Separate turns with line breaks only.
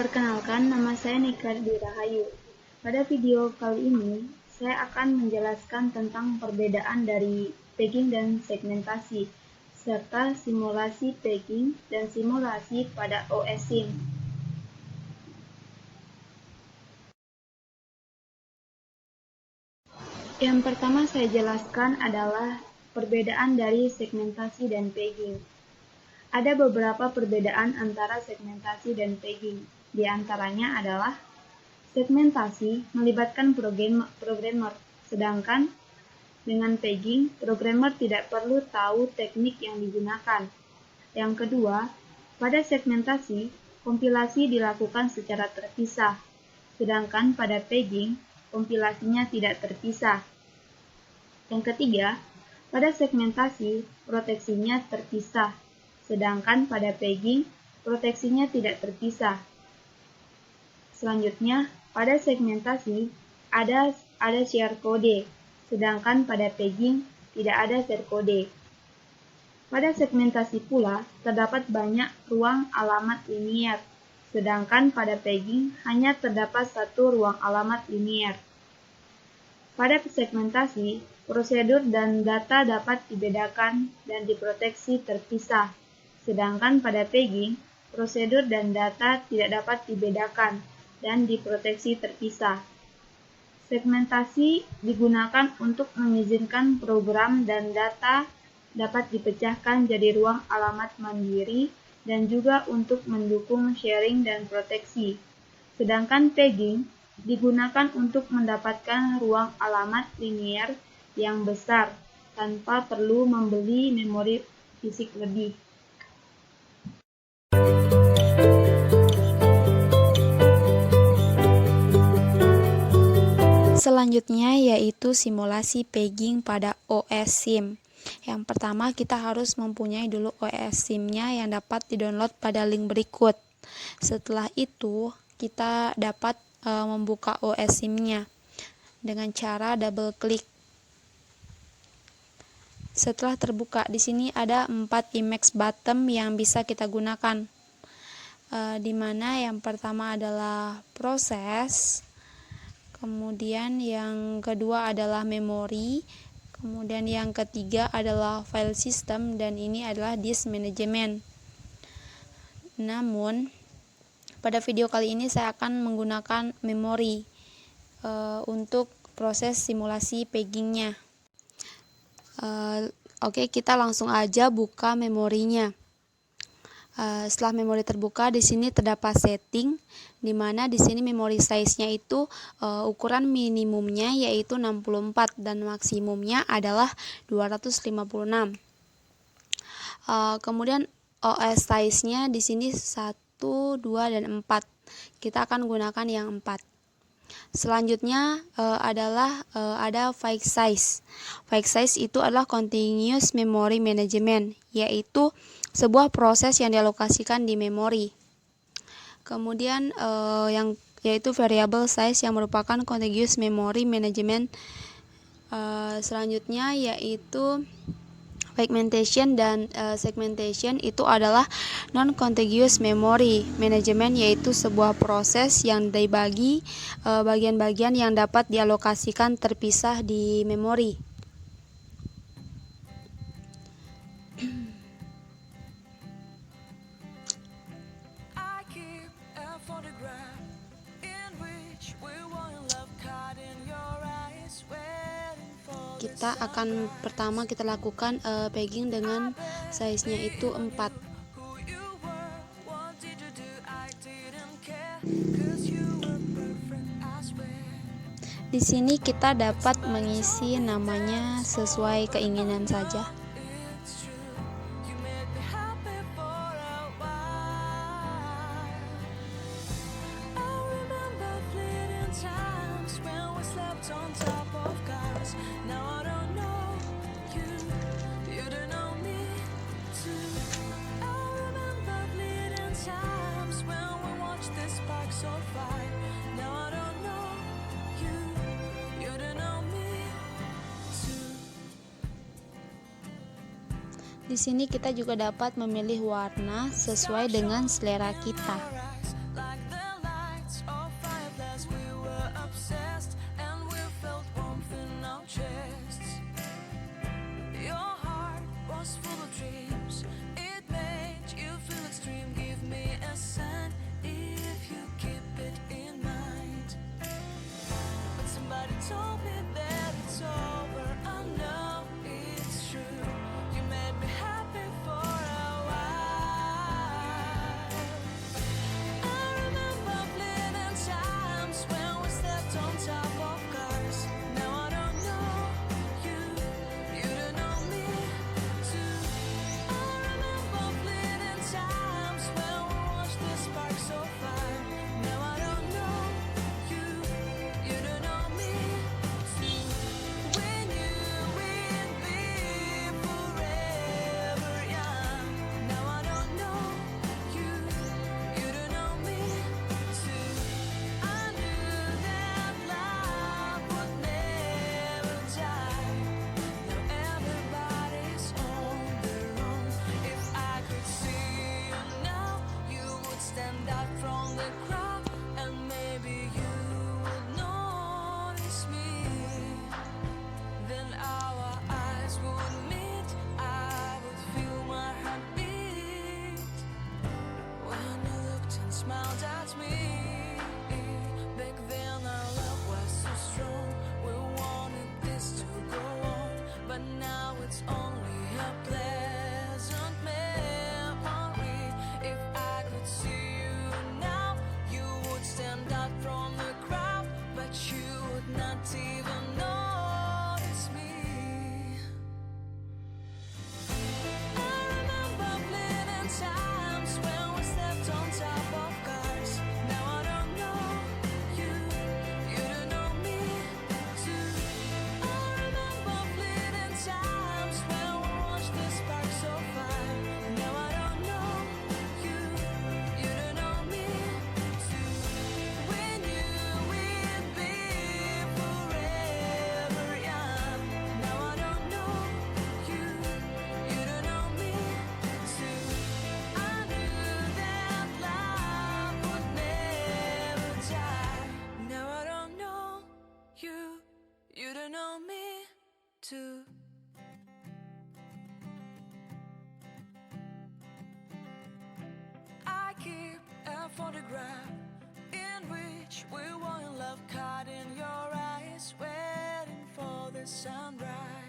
Perkenalkan, nama saya Nika Dirahayu. Pada video kali ini, saya akan menjelaskan tentang perbedaan dari tagging dan segmentasi, serta simulasi tagging dan simulasi pada OS SIM. Yang pertama saya jelaskan adalah perbedaan dari segmentasi dan tagging. Ada beberapa perbedaan antara segmentasi dan tagging. Di antaranya adalah segmentasi melibatkan programmer, sedangkan dengan tagging, programmer tidak perlu tahu teknik yang digunakan. Yang kedua, pada segmentasi, kompilasi dilakukan secara terpisah, sedangkan pada tagging, kompilasinya tidak terpisah. Yang ketiga, pada segmentasi, proteksinya terpisah, sedangkan pada tagging, proteksinya tidak terpisah. Selanjutnya, pada segmentasi ada share kode, sedangkan pada tagging tidak ada share kode. Pada segmentasi pula terdapat banyak ruang alamat linier, sedangkan pada tagging hanya terdapat satu ruang alamat linier. Pada segmentasi, prosedur dan data dapat dibedakan dan diproteksi terpisah, sedangkan pada tagging, prosedur dan data tidak dapat dibedakan dan diproteksi terpisah. Segmentasi digunakan untuk mengizinkan program dan data dapat dipecahkan jadi ruang alamat mandiri dan juga untuk mendukung sharing dan proteksi. Sedangkan tagging digunakan untuk mendapatkan ruang alamat linier yang besar tanpa perlu membeli memori fisik lebih.
Selanjutnya yaitu simulasi pegging pada OS SIM. Yang pertama kita harus mempunyai dulu OS SIM-nya yang dapat di-download pada link berikut. Setelah itu kita dapat membuka OS SIM-nya dengan cara double klik. Setelah terbuka, di sini ada 4 image button yang bisa kita gunakan. Di mana yang pertama adalah proses, kemudian yang kedua adalah memori, kemudian yang ketiga adalah file system, dan ini adalah disk management. Namun pada video kali ini saya akan menggunakan memori untuk proses simulasi peggingnya. Oke, kita langsung aja buka memorinya. Setelah memori terbuka, di sini terdapat setting, di mana di sini memori size-nya itu ukuran minimumnya yaitu 64 dan maksimumnya adalah 256. Kemudian OS size-nya di sini 1, 2 dan 4. Kita akan gunakan yang 4. Selanjutnya adalah ada file size. File size itu adalah continuous memory management, yaitu sebuah proses yang dialokasikan di memori. Kemudian yang yaitu variable size yang merupakan contiguous memory management. Selanjutnya yaitu fragmentation dan segmentation itu adalah non-contiguous memory management, yaitu sebuah proses yang dibagi bagian-bagian yang dapat dialokasikan terpisah di memori. Kita akan pertama kita lakukan pegging dengan size-nya itu 4. Di sini kita dapat mengisi namanya sesuai keinginan saja. Di sini kita juga dapat memilih warna sesuai dengan selera kita.
it's only a pleasant memory. If I could see you now, you would stand out from the crowd, but you would not even notice me. I remember fleeting times when we stepped on top of cars. Now I don't know you, you don't know me too. I remember fleeting times when we watched the sparks so far. Now I don't know you, you don't know me too. We knew we'd be forever young. Now I don't know you, you don't know me too. I knew that love would never die. Now I don't know you, you don't know me too. I keep a photograph in which we were in love, caught in your eyes, waiting for the sunrise.